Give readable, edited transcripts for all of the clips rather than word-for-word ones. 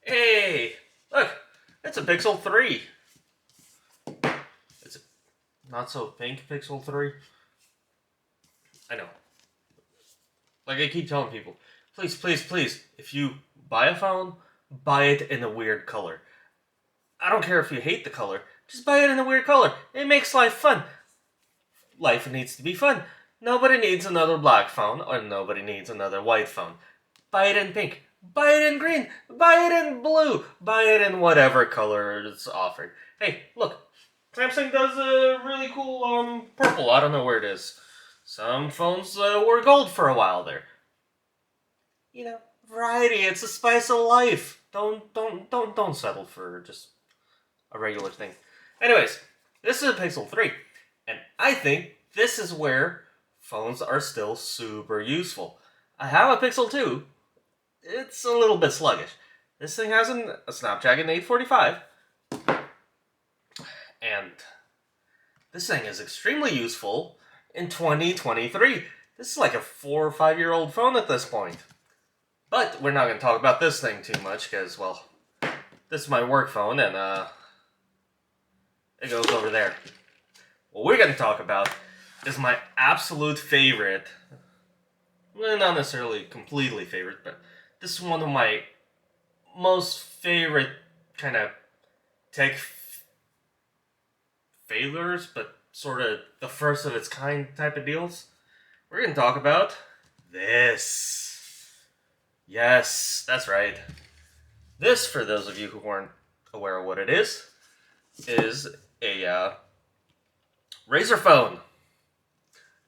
Hey, look, it's a Pixel 3. It's a not so pink Pixel 3. I know. Like I keep telling people, please, please, please, if you buy a phone, buy it in a weird color. I don't care if you hate the color, just buy it in a weird color. It makes life fun. Life needs to be fun. Nobody needs another black phone, or nobody needs another white phone. Buy it in pink. Buy it in green. Buy it in blue. Buy it in whatever color it's offered. Hey, look. Samsung does a really cool purple. I don't know where it is. Some phones were gold for a while there. You know, variety. It's the spice of life. Don't settle for just a regular thing. Anyways, this is a Pixel 3, and I think this is where phones are still super useful. I have a Pixel 2. It's a little bit sluggish. This thing has a Snapdragon 845, and this thing is extremely useful in 2023. This is like a 4 or 5 year old phone at this point. But we're not going to talk about this thing too much because, well, this is my work phone and it goes over there. What we're going to talk about is my absolute favorite, well, not necessarily completely favorite, but this is one of my most favorite kind of tech failures, but sort of the first of its kind type of deals. We're going to talk about this. Yes, that's right. This, for those of you who weren't aware of what it is a Razer Phone.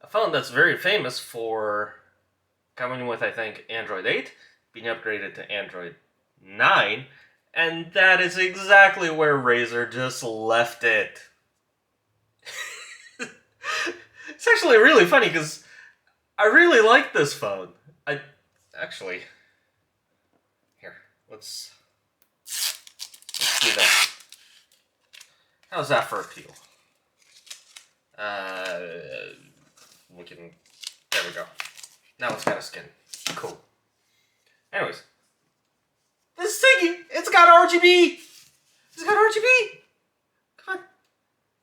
A phone that's very famous for coming with, I think, Android 8, being upgraded to Android 9, and that is exactly where Razer just left it. It's actually really funny because I really like this phone. Actually, here, let's do that. How's that for a peel? We can, there we go. Now it's got a skin. Cool. Anyways, this thing, it's got RGB. It's got RGB. Come on,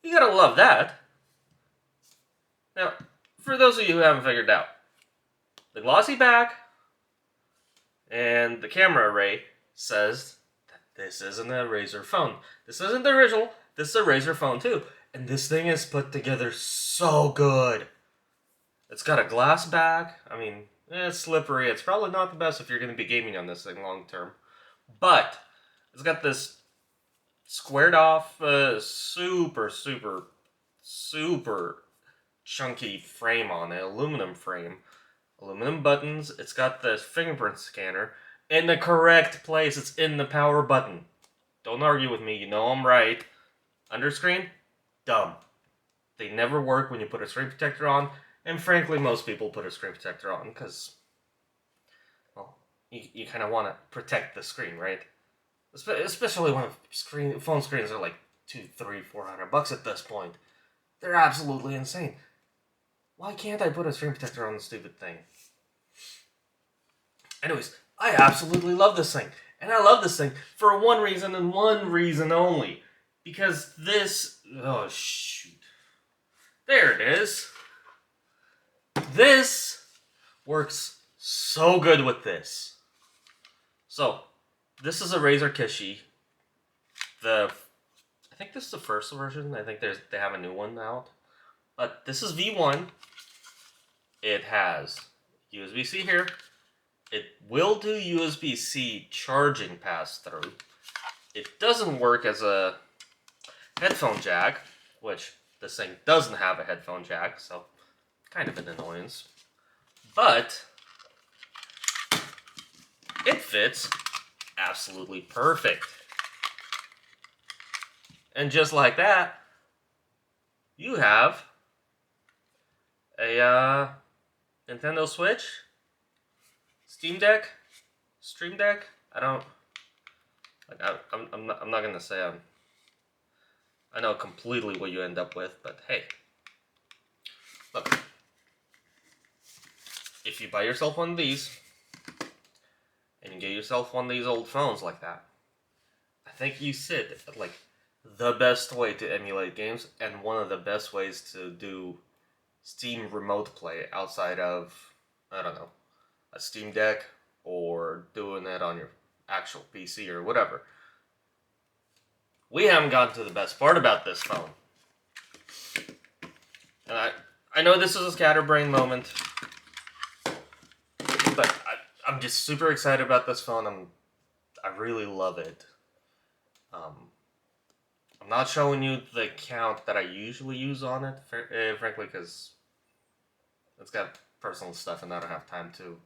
you gotta love that. Now, for those of you who haven't figured it out, the glossy back and the camera array says that this isn't a Razer phone. This isn't the original. This is a Razer Phone 2. And this thing is put together so good. It's got a glass back. I mean, it's slippery. It's probably not the best if you're going to be gaming on this thing long term. But it's got this squared off, super chunky frame on it. Aluminum frame. Aluminum buttons. It's got the fingerprint scanner in the correct place. It's in the power button. Don't argue with me. You know I'm right. Underscreen? Dumb. They never work when you put a screen protector on. And frankly, most people put a screen protector on because, well, you kind of want to protect the screen, right? Especially when phone screens are like $200, $300, $400 at this point. They're absolutely insane. Why can't I put a screen protector on the stupid thing? Anyways, I absolutely love this thing. And I love this thing for one reason and one reason only. Because this... Oh, shoot. There it is. This works so good with this. So, this is a Razer Kishi. I think this is the first version. I think they have a new one out. But this is V1. It has USB-C here. It will do USB-C charging pass-through. It doesn't work as a headphone jack, which this thing doesn't have a headphone jack, so kind of an annoyance. But it fits absolutely perfect. And just like that, you have a Nintendo Switch, Steam Deck, Stream Deck. I'm not gonna say I know completely what you end up with, but hey, look, if you buy yourself one of these and you get yourself one of these old phones like that, think you said like the best way to emulate games and one of the best ways to do Steam remote play outside of, I don't know, a Steam Deck or doing it on your actual PC or whatever. We haven't gotten to the best part about this phone. And I know this is a scatterbrain moment, but I'm just super excited about this phone. I really love it. I'm not showing you the count that I usually use on it, frankly, because it's got personal stuff and I don't have time to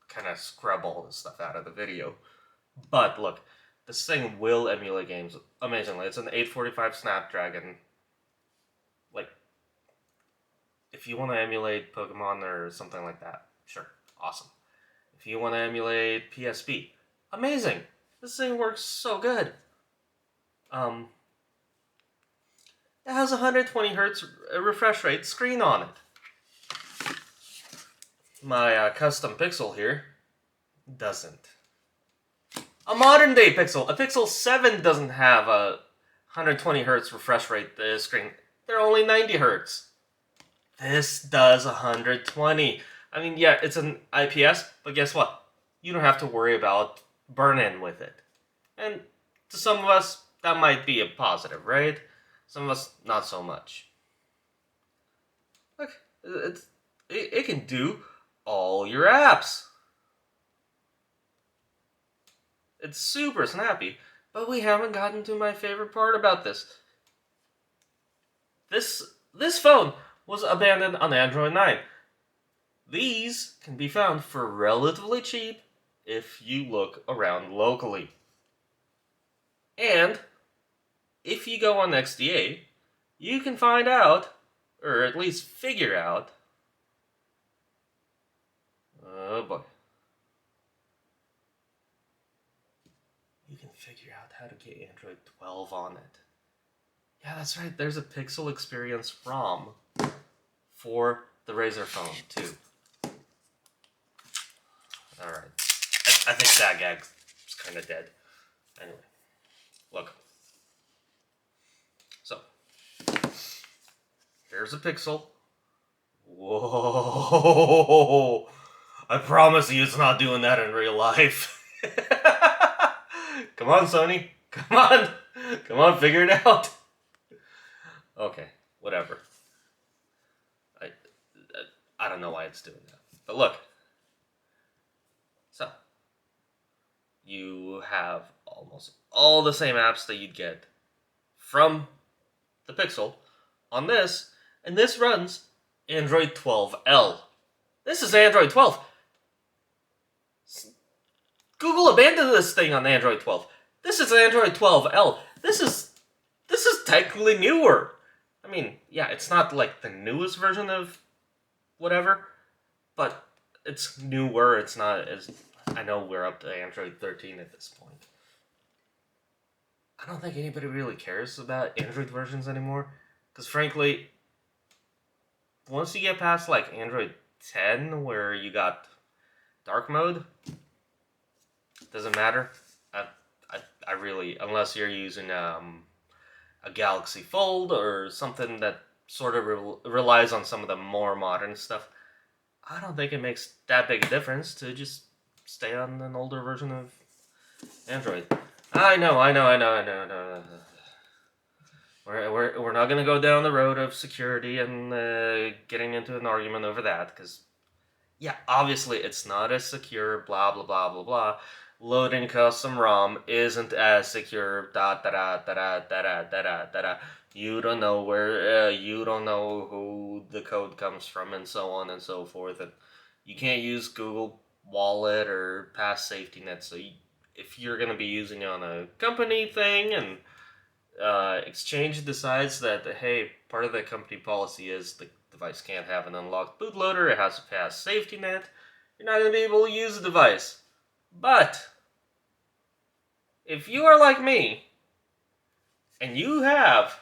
kind of scrub all this stuff out of the video. But look, this thing will emulate games amazingly. It's an 845 Snapdragon. Like, if you want to emulate Pokemon or something like that, sure, awesome. If you want to emulate PSP, amazing. This thing works so good. It has 120 hertz refresh rate screen on it. My custom Pixel here doesn't. A modern day Pixel, a Pixel 7 doesn't have a 120 hertz refresh rate screen. They're only 90 hertz. This does 120. I mean, yeah, it's an IPS, but guess what? You don't have to worry about burn-in with it. And to some of us, that might be a positive, right? Some of us, not so much. Look, it can do all your apps. It's super snappy, but we haven't gotten to my favorite part about this. This phone was abandoned on Android 9. These can be found for relatively cheap if you look around locally. And if you go on XDA, you can find out, or at least figure out, oh boy, you can figure out how to get Android 12 on it. Yeah, that's right, there's a Pixel Experience ROM for the Razer Phone, too. Alright, I think that gag's kind of dead. Anyway, look. So, here's a Pixel. Whoa! I promise you it's not doing that in real life. Come on, Sony. Come on. Come on, figure it out. Okay, whatever. I don't know why it's doing that. But look. So, you have almost all the same apps that you'd get from the Pixel on this, and this runs Android 12L. This is Android 12. Google abandoned this thing on Android 12. This is Android 12L. This is technically newer. I mean, yeah, it's not like the newest version of whatever, but it's newer. It's not as, I know we're up to Android 13 at this point. I don't think anybody really cares about Android versions anymore, because frankly, once you get past like Android 10, where you got dark mode, doesn't matter. I really, unless you're using a Galaxy Fold or something that sort of relies on some of the more modern stuff, I don't think it makes that big a difference to just stay on an older version of Android. I know. We're not gonna go down the road of security and getting into an argument over that, because yeah, obviously it's not as secure. Blah blah blah blah blah. Loading custom ROM isn't as secure. Da da da da da da da da da da. You don't know where. You don't know who the code comes from, and so on and so forth. And you can't use Google Wallet or Pass Safety Net. So if you're gonna be using it on a company thing, and Exchange decides that hey, part of the company policy is the device can't have an unlocked bootloader. It has to pass Safety Net. You're not gonna be able to use the device. But if you are like me, and you have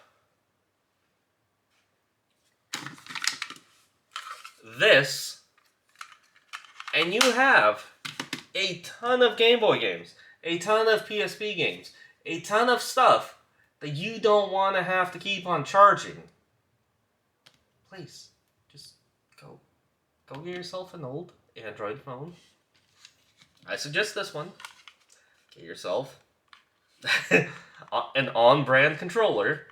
this, and you have a ton of Game Boy games, a ton of PSP games, a ton of stuff that you don't want to have to keep on charging, please, just go get yourself an old Android phone. I suggest this one. Get yourself an on-brand controller.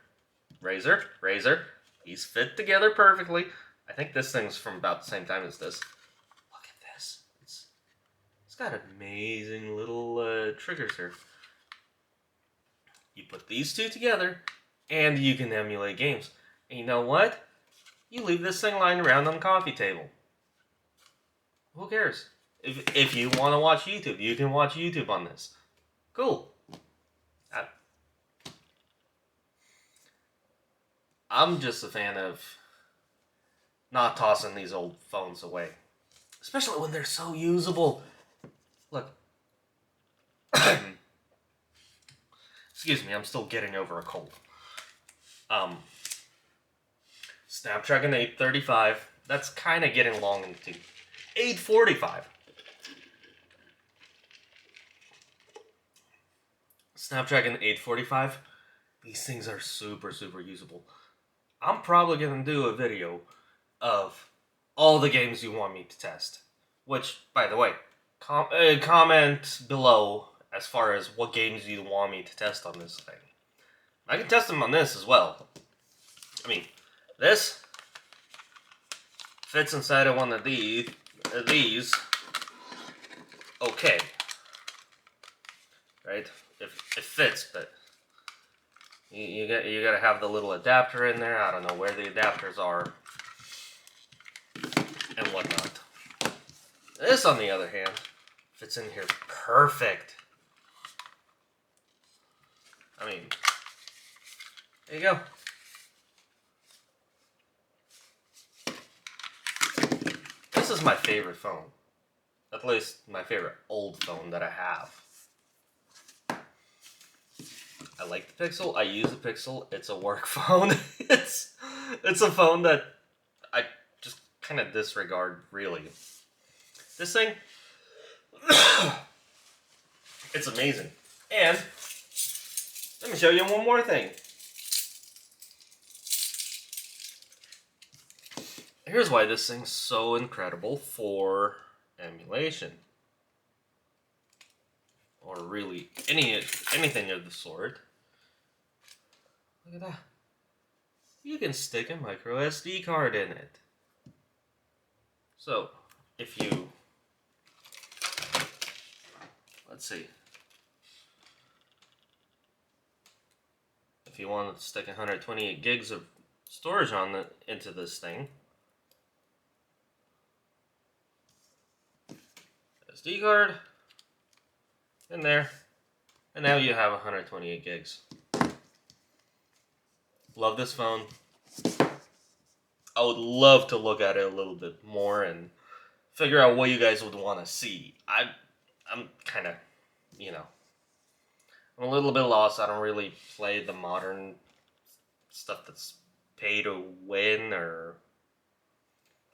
Razer. These fit together perfectly. I think this thing's from about the same time as this. Look at this. It's got amazing little triggers here. You put these two together, and you can emulate games. And you know what? You leave this thing lying around on the coffee table. Who cares? If you want to watch YouTube, you can watch YouTube on this. Cool. I'm just a fan of not tossing these old phones away. Especially when they're so usable. Look. Excuse me, I'm still getting over a cold. Snapdragon 835. That's kind of getting long into 845. Snapdragon 845. These things are super, super usable. I'm probably going to do a video of all the games you want me to test. Which, by the way, comment below as far as what games you want me to test on this thing. I can test them on this as well. I mean, this fits inside of one of these. Okay. Right? It fits, but you gotta have the little adapter in there. I don't know where the adapters are and whatnot. This, on the other hand, fits in here perfect. I mean, there you go. This is my favorite phone. At least my favorite old phone that I have. I like the Pixel. I use the Pixel. It's a work phone. It's a phone that I just kind of disregard, really. This thing, it's amazing. And let me show you one more thing. Here's why this thing's so incredible for emulation. Or really anything of the sort. Look at that. You can stick a micro SD card in it. So, if you, let's see. If you want to stick 128 gigs of storage into this thing, SD card in there, and now you have 128 gigs. Love this phone. I would love to look at it a little bit more and figure out what you guys would want to see. I'm kind of, I'm a little bit lost. I don't really play the modern stuff that's pay to win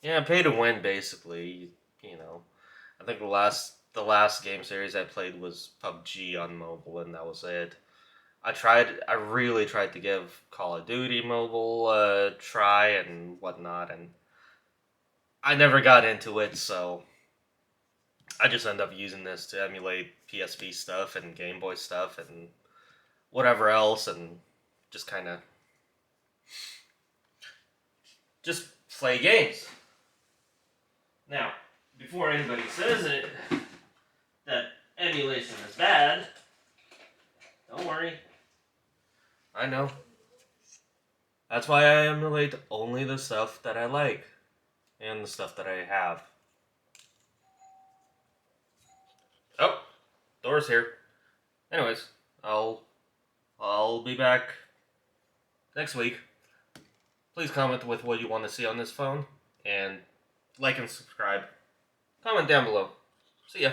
pay to win basically. I think the last game series I played was PUBG on mobile, and that was it. I really tried to give Call of Duty mobile a try and whatnot, and I never got into it, so I just end up using this to emulate PSP stuff and Game Boy stuff and whatever else, and just kind of just play games. Now, before anybody says that emulation is bad, don't worry. I know. That's why I emulate only the stuff that I like and the stuff that I have. Oh, door's here. Anyways, I'll be back next week. Please comment with what you want to see on this phone, and like and subscribe. Comment down below. See ya.